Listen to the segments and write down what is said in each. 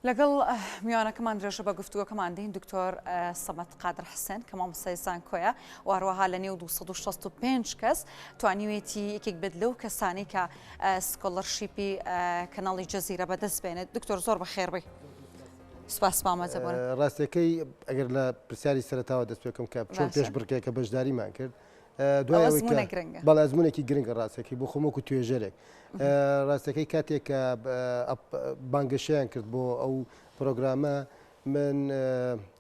لەگەڵ میوانەکەمان درێژە بە گفتووەکەمان دەین دکتۆر سەمەد قادر حسێن کە مامۆستای زانکۆیە و هەروەها لە نێو 265 کەس توانیوێتی یەکێک بێت لەو کەسانی کە سکۆلەرشیپی کەناڵی جەزیرە بەدەست بێنێت. دکتۆر زۆر بەخێر بێ. سپاس مامەزە بۆن. ڕاستەکەی ئەگەر لە پرسیاری سەرەتاوە دەست پێکەم کە چۆن پێش بڕکێکە بەشداریمان کرد بەڵ ئەزمونێکی گرنگە ڕاستەکەی بۆ خۆمەکو توێژەرێک ڕاستەکەی کاتێک کە بانگەشیان کرد بۆ ئەو پرۆگرامە من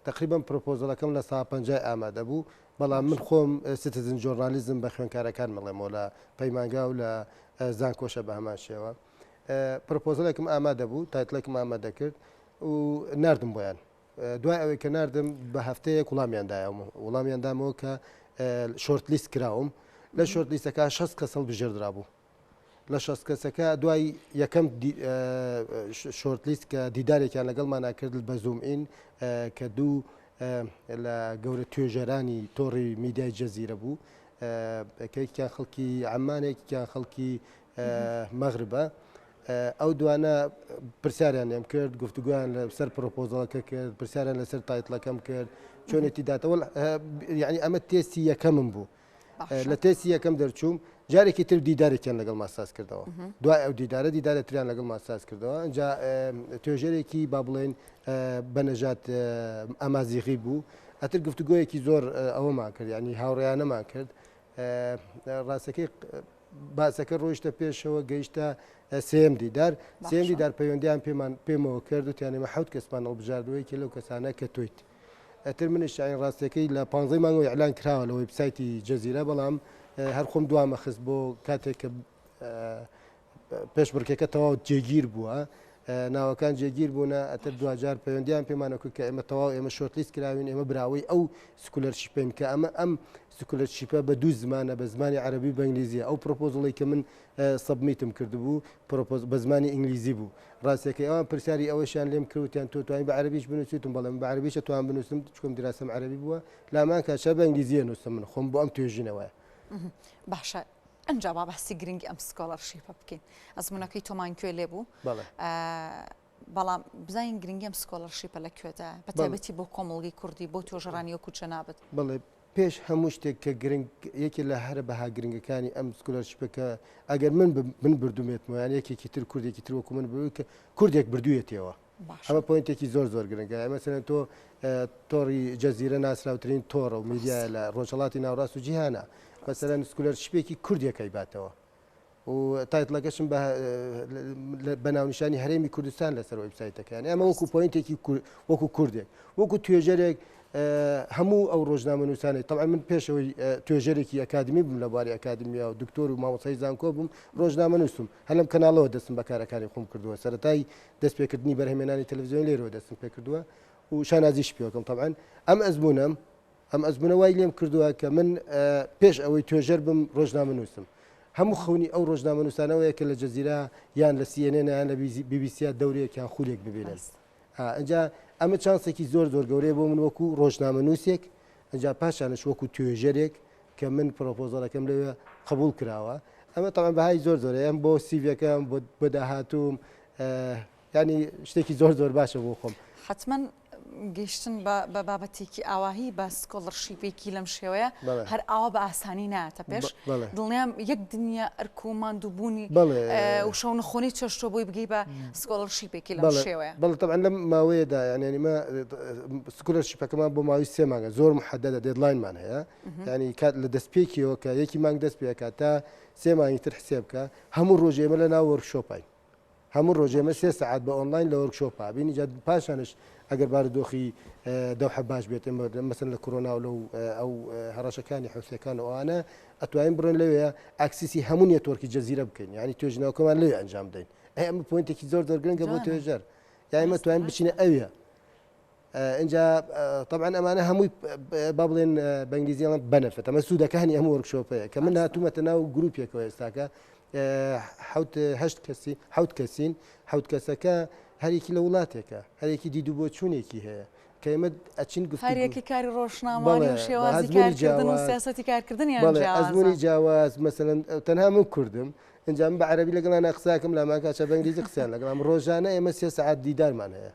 تقریبا پرۆپۆزەڵەکەم لە 150 ئامادە بوو بەڵام من خۆم سیتیزن جۆرنالیزم بە خوێنکارەکان مەڵێمەوە لە پەیمانگا و لە زانکۆشە بە هەمان شێوە پرۆپۆزەڵێکم ئامادە بوو تایتڵێکم ئامادە کرد و نردم بۆیان دوای ئەوەی کە نردم بە هەفتەیەک وڵامیاندامەوە کە شۆرت لیست کراوم لە شۆرت لیستەکە 6 کەس هەڵبژێردرا بوو لە 6 کەسەکە دوای یەکەم شۆرت لیست کە دیدارێکیان لەگەڵمان کرد بە زوم ئین کە دوو لە گەورە توێژەرانی تۆڕی میدیای جەزیرە بوو کەیەکیان خەڵکی عەمانێکیان خەڵکی مەغربە ئەو دوانە پرسیاریان لێم کرد گفتوگویان لەسەر پرۆپۆزەڵەکە کرد پرسیاریان لەسەر تایتڵەکەم کرد چۆنێتی داتەوە یعنی ئەمە تێستی یەکەمم بوو لە تێستی یەکەم دەرچووم جارێکی تر دیدارێکیان لەگەڵ ماساز کردەوە دوای ئەو دیدارە تریان لەگەڵ ماساز کردەوە اینجا توێژەرێکی با بڵێن بەنەژات ئامازیغی بوو ئەتر گفتوگۆیەکی زۆر ئەوەمان کرد ینی هاوڕێیانەمان کرد ڕاستەکەی باسەکە ڕۆیشتە پێشەوە گەیشتە سێم دیدار پەیوەندیان پێمەوە کرد و توانێمە 7 کەسمان هەڵبژاردووەیەکی لەو کەسانە کە تۆیت ئەتر منیش ئاین ڕاستەکەی لە 15 مانگەوە ئیعلان کراوە لە وێبسایتی جەزیرە بەڵام هەر خۆم دوامە خست بۆ کاتێک کە پێش بڕکێکە تەواو جێگیر بووە ناوەکان جێگیر بوونە ئەتر دوجار پەیوەندیان پێمانەکو کە ئێمە تەواو ئێمە شۆرتلیست کراوین ئێمە براوەی ئەو سکولەرشیپین کە ئەم سکولەرشیپە بە دوو زمانە بە زمانی عەرەبی بە ئینگلیزی ئەو پرۆپۆزڵی کە من سەبمیتم کردبوو بە زمانی ئینگلیزی بوو ڕاستەکەی ئەوان پرسیاری ئەوەشیان لێم کردوتیان تۆ توانین بە عەرەبیش بنووسیتم بەڵام بە عەرەبیش توان بنووسم چکۆم دراسەم عەرەبی بووە لامان کاتشا بە ئینگلیزیە نووسم من خۆم بۆ ئەم توێژینەوەیە باشە ئەنجا با بەسی گرنگی ئەم سکۆلەرشیپە بکەین ئەزمونەکەی تۆمان کوێ لێ بوو بەڵام بزانین گرنگی ئەم سکۆلەرشیپە لە کوێدا بە تایبەتی بۆ کۆمەڵگەی کوردی بۆ توێژەرانی وەکو چەنابەت بڵێ پێش هەموو شتێک کە گرنگ یەکی لە هەرە بەها گرنگەکانی ئەم سکولەرشیپەکە ئەگەر من بردومێتمەوە یان یەکێکی تر کوردێکی تر وەکو من بوو کە کوردێک بردوویەتەوە ئەمە پۆینتێکی زۆر گرنگە مەسەلەن تۆ تۆڕی جەزیرە ناسراوترین تۆڕە و میدیایە لە ڕۆژهەڵاتی ناوڕاست و جیهانە مەسەلەن سکولەرشیپێکی کوردێکەکەی باتەوە و تایتڵەکەشم بە ناونیشانی هەرێمی کوردستان لەسەر وێبسایتەکان ئەمە وەکو پۆینتێکی وەکو کوردێک وەکو توێژەرێک هەموو ئەو ڕۆژنامە نووسانەی طبعا من پێشەوەی توێژەرێکی ئەکادمی بووم لە بواری ئەکادمیا و دکتۆر و مامۆستای زانکۆ بووم ڕۆژنامە نووسم هەلم کەناڵەوە دەستم بە کارەکانی خۆم کردووە سەرەتای دەستپێکردنی بەرهەمێنانی تەلەڤیزیۆن لێرەوە دەستم پێ کردووە و شانازیش پێوەکەم طبعا ئەم ئەزمونە وای لێم کردووە کە من پێش ئەوەی توێژەر بم ڕۆژنامە نووسم هەموو خەونی ئەو ڕۆژنامە نووسانەوەیە کە لە جەزیرە یان لە CNN یان لە BBC دەورەیەکیان خولێک ببینن ئەجا ئەمە چانسێکی زۆر گەورەیە بۆ من وەکو ڕۆژنامە نووسێک ئەجا پاشانش وەکو توێژەرێک کە من پرۆپۆزەڵەکەم لەوێ قبول کراوە ئەمە تەمان بەهای زۆر ئەم بۆ سیڤەکەم بۆ داهاتووم ینی شتێکی زۆر باشە بۆ خۆم حتمما گەیشتن بە بابەتێکی ئاواهی بە سکۆلەرشیپێکی لەم شێوەیە هەر ئاوا بە ئاسانی ناتە پێش دڵنیام یەک دنیا ئەرک و ماندووبوونی و شەو نەخۆنی چەشتۆ بۆی بگەی بە سکۆلەرشیپێکی لەم شێوەیە بەڵێ طبعا لەم ماوەیەدا یعنی مە سکۆلەرشیپەکەمان بۆ ماوەی 3 مانگە زۆر محەدەدە دێدلاینمان هەیە ینی کات لە دەستپێکیەوە کە یەکی مانگ دەست پێکات تا 3 مانگی تر حسێ بکە هەموو ڕۆژ ئێمە لە ناو وەرکشۆپین هەموو ڕۆژ ئێمە 3 سەعات بە ئۆنلاین لە وەرکشۆپا بینی جا پاشانش ئەگەر بارودۆخی دەوحە باش بێت مەسەن لە کۆرۆنا و لەو ئەو هەڕەشەکانی حوسەکان ئەوانە ئەتوانین بڕۆین لەوەیە ئاکسیسی هەموو نێتوەرکی جەزیرە بکەین ینی توێژینەوەکەمان لەوێ ئەنجام دەین ئەمە پۆینتێکی زۆر گرنگە بۆ توێژەر یانی ئێمە توانین بچینە ئەوێ اینجا طبعا ئەمانە هەمووی با بڵێن بە ئینگلیزیڵان بەنەفەت ئەمە سوودەکانی هەموو وەرکشۆپەیە کە من هاتوومەتە ناو گروپێکەوە ئێستاکە حوت کەسین حوت کەسەکە هەرێکی لە وڵاتێکە هەرێکی دید و بۆ چوونێکی هەیە کە ئێمە ئەچین هەرێکی کاری ڕۆژنامەوانی و شێوازی کارکردن و سیاسەتی کارکردنیان ئەزمموی جیاواز مەسەلەن تەنها من کوردم ئەنجام بە عەرەبی لەگەڵان قساکەم لە ماکاتە بە ئینگلیزی قسەیان لەگەڵام ڕۆژانە ئێمە 3 سەعات دیدارمان هەیە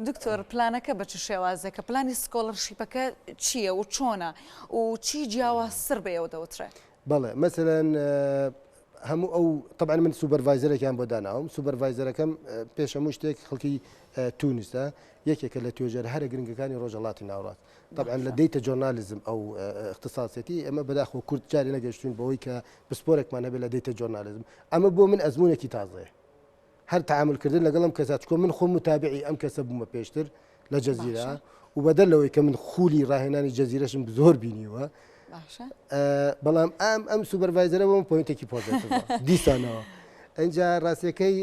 دکتۆر پلانەکە بە چ شێوازێکە پلانی سکۆلەرشیپەکە چییە و چۆنە و چی جیاوە سڕ بێەوە دەوترێت بەڵێ مثلەن هەموو ئەو طبعا من سوپەرڤایزەرێکیان بۆ داناوم سوپەرڤایزەرەکەم پێش هەموو شتێک خەڵکی تونسە یەکێکە لە توێژەر هەرە گرنگەکانی ڕۆژهەڵاتی ناوڕاست طبعا لە دیتە جۆرنالیزم ئەو اختصاسەتی ئەمە بەداخۆ کورد جارێ نەگەشتوین بەوەی کە پسپۆرێکمان هەبێت لە دیتە جۆرنالیزم ئەمە بۆ من ئەزمونێکی تازەیە هەر تعاملکردن لەگەڵم کەسات چکۆ من خۆم متابعی ئەم کەسە بوومە پێشتر لە جەزیرە و بەدەر لەوەی کە من خولی ڕاهێنانی جەزیرەشم زۆر بینیوە بەڵام ئەم سوپەرڤایزەرە بۆم پۆینتێکی پۆزیتیڤە دیسانەوە ئەنجا ڕاستیەکەی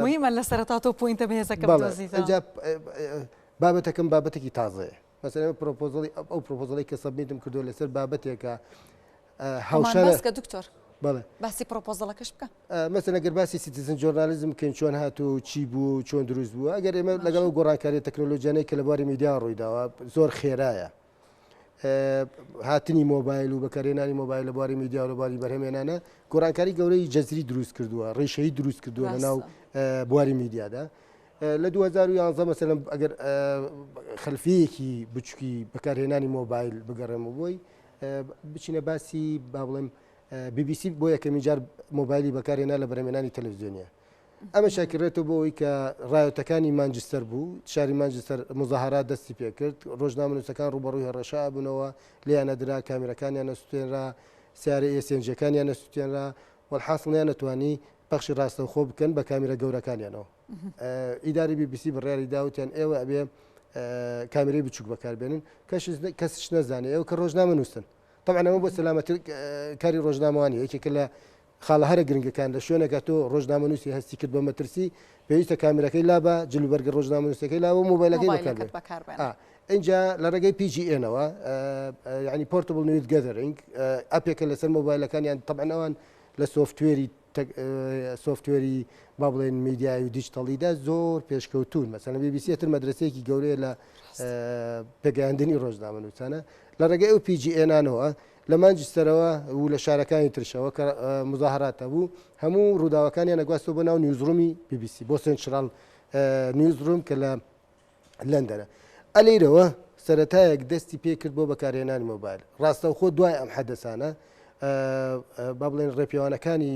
مهمە لە سەرەتا تۆ پۆینتە بەهێزەکەم دۆزیتەوە ئەنجا بابەتەکەم بابەتێکی تازەیە مەسەلەن پرۆپۆزڵی ئەو پرۆپۆزڵی کە سەبمیتم کردووە لەسەر بابەتێکە هاوشارە دکتۆر بەڵێ باسی پرۆپۆزڵەکەش بکە مەسەلەن ئەگەر باسی سیتیزن جۆرنالیزم بکەین چۆن هاتوو چی بوو چۆن دروست بووە ئەگەر ئێمە لەگەڵ گۆڕانکاری تەکنۆلۆژیانەی کە لە بواری میدیا ڕوویداوە زۆر خێرایە هاتنی مۆبایل و بەکارهێنانی مۆبایل لە بواری میدیا و لە بواری بەرهەمهێنانە گۆڕانکاری گەورەی جەزری دروست کردووە ڕێشەی دروست کردووە لە ناو بواری میدیادا لە 2011 مەسەلەن ئەگەر خەلفیەکی بچووکی بەکارهێنانی مۆبایل بگەڕێمەوە بۆی بچینە باسی با بڵێم BBC بۆ یەکەمین جار مۆبایلی بەکارهێنا لە بەرهەمهێنانی تەلەڤیزیۆنیە ئەمە شاکرێتەوە بۆ ئەوەی کە ڕایەتەکانی مانچستەر بوو شاری مانچستەر مزاهرات دەستی پێ کرد ڕۆژنامەنووسەکان ڕوبەڕووی هەڕەشا بوونەوە لیانەدرا کامێرەکانیان نەسووتێنرا سیارە ئێسێنجەکانیان نەسووتێنرا وەڵحاصڵیان نەتوانی پەخشی ڕاستەوخۆ بکەن بە کامێرە گەورەکانیانەوە ئیداری BBC بڕیاری داوتیان ئێوە ئەبێ کامێرەی بچووک بەکاربێنن کەسش نەزانێ ئەوە کە ڕۆژنامە نووسن طبعا ئەمە بۆ سەلامەتی کاری ڕۆژنامەوانی یەکێکە لە خاڵە هەرە گرنگەکان لە شوێنێکە تۆ ڕۆژنامەنووسی هەستی کرد بە مەترسی پێویستە کامێرەکەی لا بە جلوبەرگە ڕۆژنامەنووسەکەی لا و مۆبایلەکەی بەکاربێن اینجا لە ڕێگەی PGN-ەوە ینی پۆرتبل نیوز گەدرینگ ئەپێکە لەسەر مۆبایلەکانیان طبعا ئەوان لە سۆفتوێری با بڵێن میدیای و دیجیتەڵیدا زۆر پێشکەوتون مەسەلەن BBC تر مەدرسەیەکی گەورەیە لە پێگەیاندنی ڕۆژنامەنووسانە لە ڕێگەی ئەو PGN-انەوە لە مانچستەرەوە و لە شارەکانی ترشەوە کە مزاهراتە بوو هەموو ڕووداوەکانیان نەگواستەوە بۆ ناو نیوزڕومی BBC بۆ سنترال نیوزڕوم کە لە لەندەنە ئەلەیرەوە سەرەتایەک دەستی پێ کرد بۆ بەکارهێنانی مۆبایل ڕاستەوخۆ دوای ئەم حەدەسانە با بڵێن ڕێپیاوانەکانی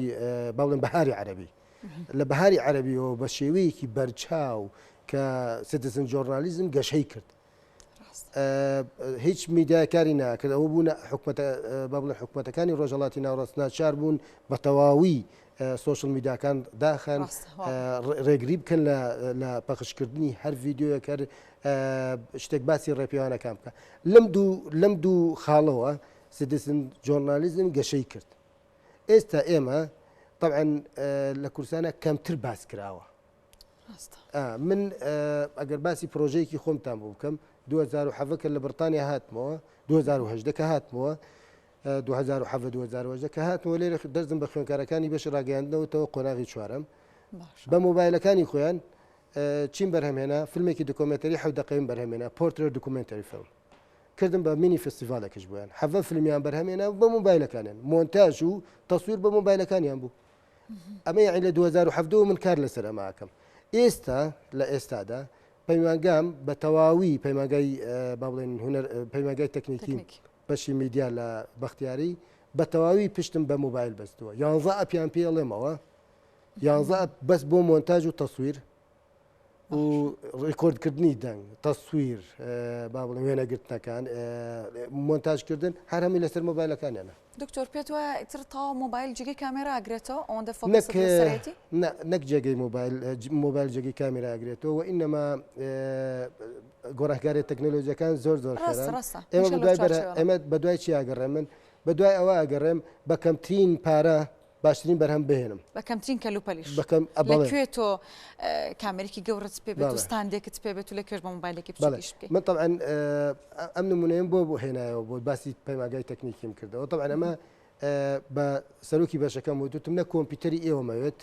با بڵێن بەهاری عەرەبی لە بەهاری عەرەبیەوە بە شێوەیەکی بەرچاو کە سیتیزن جۆرنالیزم گەشەی کرد هیچ میدیاکاری ناکرد ئەوە بوون با بڵێن حکوومەتەکانی ڕۆژهەڵاتی ناوڕاست ناچار بوون بە تەواوی سوۆشل میدیاکان داخەن ڕێگری بکەن لە پەخشکردنی هەر ڤیددیۆیەک هەر شتێک باسی ڕێپیاوانەکان بکە لەم دوو خاڵەوە سیتیزن جۆرنالیزم گەشەی کرد ئێستا ئێمە طبعا لە کورسانە کەمتر باس کراوە من ئەگەر باسی پرۆژەیەکی خۆمتان بوو بکەم 2007 کە لە بریتانیا هاتمەوە 2010 کە هاتمەوە 2010 کە هاتمەوە لێرە دەستم بە خوێنکارەکانی بەش ڕاگەیاندنەوەتەوە قۆناغی چوارەم بە مۆبایلەکانی خۆیان چین بەرهەمهێنا فیلمێکی دۆکۆمنتەری 7 دقەیەم بەرهەمهێنا پۆرترێت دۆکومنتەری فیلم کردم بە مینی فستیڤالێکش بوویان 7 فیلمیان بەرهەمهێنا بە مۆبایلەکانیان مۆنتاژ و تەسویر بە مۆبایلەکانیان بوو ئەمە یعنی لە 2007 من کار لەسەر ئەماکەم ئێستا لە ئێستادا پەیمانگام بە تەواوی پەیمانگای با بڵێن هونەر پەیمانگای تەکنیکی بەشی میدیا لە بەختیاری بە تەواوی پشتم بە مۆبایل بەستووە 11 ئەپیان پێڵێمەوە 11 بەس بۆ مۆنتاژ و تەسویر و ڕێکۆردکردنی دەنگ تەسویر با بڵێن وێنەگرتنەکان مۆنتاژکردن هەر هەمی لەسەر مۆبایلەکانیانە دکتۆر پێت وایە ئیتر تاوا مۆبایل جێگەی کامێرا ئاگرێتەوە ئەوەندە فۆکس لەسەرەتی نەک جێگەی مۆبایل جێگەی کامێرا ئاگرێتەوە و ئینەما گۆڕانکاری تەکنۆلۆژیەکان زۆر خێرا ئێمە بە دوای چی ئاگەڕێم من بە دوای ئەوە ئاگەڕێم بە کەمترین پارە باشترین بەرهەم بهێنم بە کەمترین کەلوپەلیش لەکوێ تۆ کامێرێکی گەورەت پێ بێت و ستاندێکت پێ بێت و لەکوێش بە مۆبایلێکی بچیش بکەیت من طبعا ئەم نمونەیەم بۆ هێنایەوە بۆ باسی پەیمانگای تەکنیکیم کردەوە طبعا ئەمە بە سەرۆکی بەشەکەم وتم نە کۆمپیوتەری ئێوەمەوێت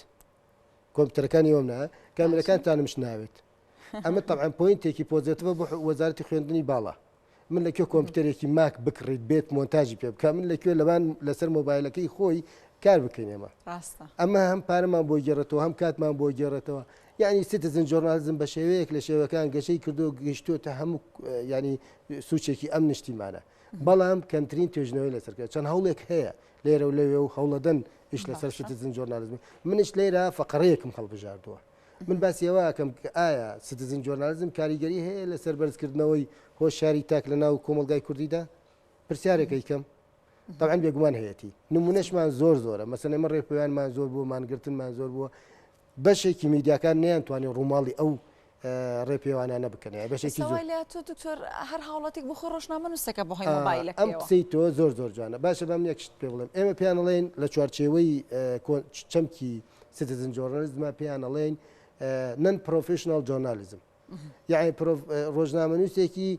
کۆمپیوتەرەکانی ئێوەم نا کامێرەکانتانمش ناوێت ئەمە طبعا پۆینتێکی پۆزیتیڤە بۆ وەزارەتی خوێندنی باڵا من لەکوێ کۆمپیوتەرێکی ماک بکڕیت بێت مۆنتاژی پێ بکە من لەکوێ لەبان لەسەر مۆبایلەکەی خۆی کار بکەین ئێمە ئەمە هەم پارەمان بۆ گێڕێتەوە هەم کاتمان بۆ گێڕێتەوە یعنی سیتیزن جۆرنالیزم بە شێوەیەک لە شێوەکان گەشەی کردو گەیشتوتە هەموو ینی سوچێکی ئەم نیشتیمانە بەڵام کەمترین توێژنەوەی لەسەرکە چەند هەوڵێک هەیە لێرە و لەوێ و هەوڵەدەن ئیش لەسەر سیتیزن جۆرنالیزم منش لێرە فەقەڕەیەکم هەڵبژاردووە من باسیەوە ئەەکەم کە ئایا سیتیزن جۆرنالیزم کاریگەری هەیە لەسەر بەرزکردنەوەی هۆشیاری تاک لە ناو کۆمەلگای کوردیدا پرسیارێکی کەم طبعا بێگومان هەیەی نمونەشمان زۆرە مەسەن ئێمە ڕێپەیانمان زۆر بوو مانگرتنمان زۆر بووە بەشێکی میدیاکان نەیانتوانێت ڕووماڵی ئەو ڕێپێوانانە بکەن بەشێکی تۆ دکتۆر هەر هاوڵاتێک بۆ خۆ ڕۆژنامە نووسەکە بۆ هەی مۆبایلەکە ئەم قسەی تۆ زۆر جوانە باشە بەم یەکشت پێ بڵێم ئێمە پێیان ئەڵێن لە چوارچێوەی چەمکی سیتیزن جۆرنالیزمە پێیان ئەڵێن نەن پرۆفشنال جۆرنالیزم یعنی ڕۆژنامە نووسێکی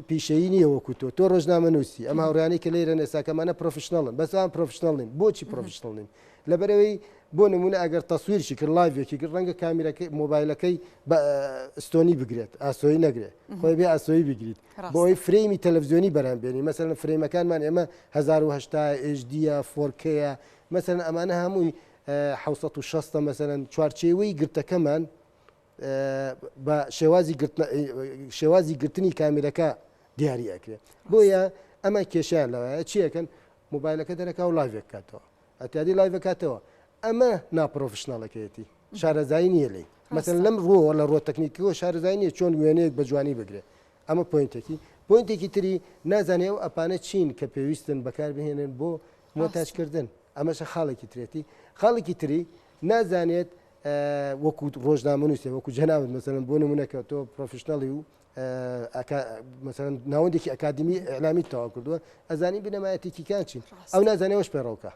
پیشەیی نییە وەکو تۆ ڕۆژنامە نووسی ئەم هاوڕیانی کە لێرە ئێساکەمانە پرۆفشنڵن بەسان پرۆفشنڵین بۆچی پرۆفشنڵین لەبەرەوەی بۆ نمونە ئەگەر تەسویرشی کرد لایڤێکی کرد ڕەنگە کامیرەکەی مۆبایلەکەی بە ئستۆنی بگرێت ئاسۆی نەگرێت خۆی بێ ئاسۆی بگریت بۆی فرێمی تەلەڤزیۆنی بەرامبێنی مەسەرەن فرێمەکانمان ئێمە 1970 HD 4K مەسەرەن ئەمانە هەمووی 1960 مەسەرەن چوارچێوەی گرتەکەمان بە شێوازی گرتنی کامیرەکە دیاری ئەکرێت بۆیە ئەمە کێشیان لەوەیە چیەکەن مۆبایلەکە دەرەکە و لایڤێک کاتەوە ئەتیادی لایڤەکاتەوە ئەمە ناپرۆفشناڵەکەیەتی شارەزایی نییە لی مەسەن لەم ڕۆوە لە ڕۆ تەکنیکیەوە شارەزایی نیە چۆن وێنەیەک بە جوانی بگرێت ئەمە پۆینتێکی تری نازانێ و ئەپانە چین کە پێویستن بەکاربهێنن بۆ مۆتاجکردن ئەمەشە خاڵێکی ترێتی خاڵێکی تری نازانێت وەکو ڕۆژنامە نووسێ وەکو جەناوت مەسەرەن بۆ نمونەکە تۆ پرۆفشناڵی و مەسەرەن ناوەندێکی ئەکادمی ئەعلامی تەواو کردووە ئەزانی بنەمایەتێکیکان چین ئەو نازانێەوەش پێڕەوکە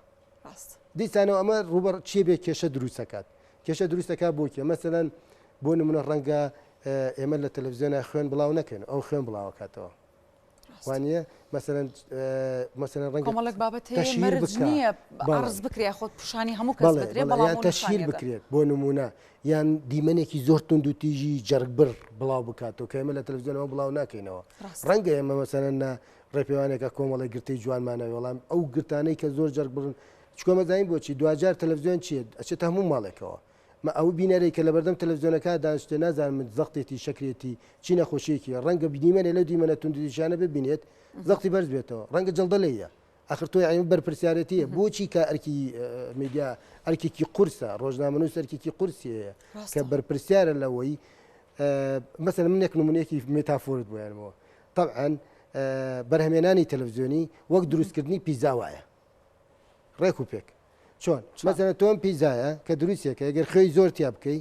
دیسانەوە ئەمە ڕوبەر چیە بێ کێشە دروستەکات کێشە دروستەکە بۆکیە مەسەرەن بۆ نمونە ڕەنگە ئێمە لە تەلەڤزیۆنە خوێن بڵاو نەکەن ئەو خوێن بڵاوکاتەوە وانە مەسەرەن ڕەنگەڵک بابەت مەرج نییە ئارز بکرێ خۆت پوشانی هەموو کەس بدرێ بەڵام تەشیر بکرێت بۆ نمونە یان دیمەنێکی زۆر تند و تیژی جەرگبر بڵاو بکاتەوە کە ئێمە لە تەلەڤزیۆنەوە بڵاو ناکەینەوە ڕەنگە ئێمە مەسەرەن ڕێپێوانێکە کۆمەڵی گرتەی جوانمانە وەڵام ئەو گرتانەی کە زۆر جەرگ بڕن چکۆمە زین بۆچی دوجار تەلەڤزیۆن چیە ئەچێت هەموو ماڵێکەوە ئەو بینەرەی کە لە بەردەم تەلەڤزیۆنەکە دانیشتێ نازانم من زەختێتی شکرێتی چی نەخۆشیەکی ڕەنگە دیمەنێ لەو دیمەنە توندیشانە ببینێت زەختی بەرز بێتەوە ڕەنگە جەڵدە لەیە ئەخر تۆ عین بەرپرسیارەتیە بۆچی کە ئەرکی میدیا ئەرکێکی قورسە ڕۆژنامە نووس ئەرکێکی قورسیەیە کە بەرپرسیارە لەوەی مەسەلەن من یەک نمونەیەکی مێتافۆرت بۆیانەوە طبعاً بەرهەمێنانی تەلەڤزیۆنی وەک دروستکردنی پیزا وایە ڕێک و پێک چۆن مەسەلەن تۆم پیزایە کە دروستێکە ئەگەر خوێی زۆر تیا بکەی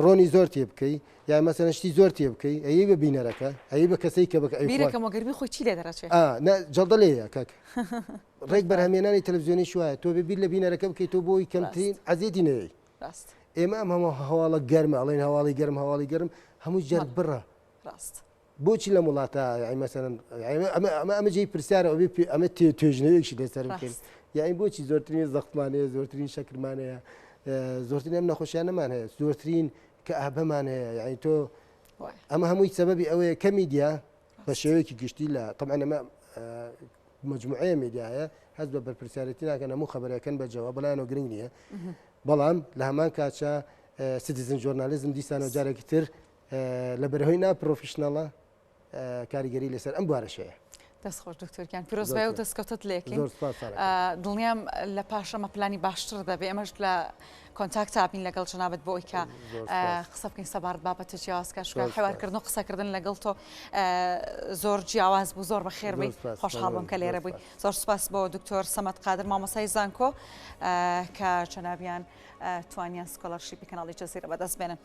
ڕۆنی زۆر تێ بکەی یا مەسەلەن شتی زۆر تێ بکەی ئەی بە بینەرەکە ئەی بە کەسەی کە بەکەمەگەربی خۆی چی لێ دەڕێت جەڵدە لێیە کاک ڕێک بەرهەمێنانی تەلەڤزیۆنی شوایە تۆ ببیر لە بینەرەکە بکەیت تۆ بۆی کەمترین عەزیەتی نەوەی ئێمە ئەم هەموو هەواڵە گەرمە ئەڵێن هەواڵی گەرم هەموو جەرگ بڕە بۆچی لە وڵاتە مەسەرەن ئەمە جێی پرسیارە ئەمە توێژنەوەیەکی لەسەر بکەین یاین بۆچی زۆرترین زەختمانەیە زۆرترین شەکرمانەیە زۆرترین ئەم نەخۆشیانەمان هەیە زۆرترین کە ئابەمان هەیە یعنی تۆ ئەمە هەمووی سەبەبی ئەوەیە کە میدیا بە شێوەیەکی گشتی لە طبعا ئەمە مجموعەیە میدیا هەیە هەست بە بەرپرسیارەتی ناکەن هەموو خەبەرەکەن بەجەوە بەلایەنەوە گرنگ نییە بەڵام لە هەمان کاتە سیتیزن جۆرنالیزم دیسانە جارێکی تر لە بەرهۆی ناپرۆفشنەڵە کاریگەری لەسەر ئەم بوارەشەیە دەستخۆش دکتۆرکیان پیرۆزبای و دەستکەوتت لێکین دڵنیام لە پاشەمە پلانی باشتر دەبێ ئەمەش لە کۆنتاکت بین لەگەڵ جەنابەت بۆ ئەوی کە قسە بکەین سەبارەت بابەتە جیاوازکە حوارکردن و قسەکردن لەگەڵ تۆ زۆر جیاواز بوو زۆر بەخێر بووی خۆشحاڵ بووم کە لێرە بووی زۆر سوپاس بۆ دکتۆر سەمەد قادر مامۆسای زانکۆ کە جەنابیان توانیان سکۆلەرشیپی کەناڵی جەزیرە بەدەست بێنن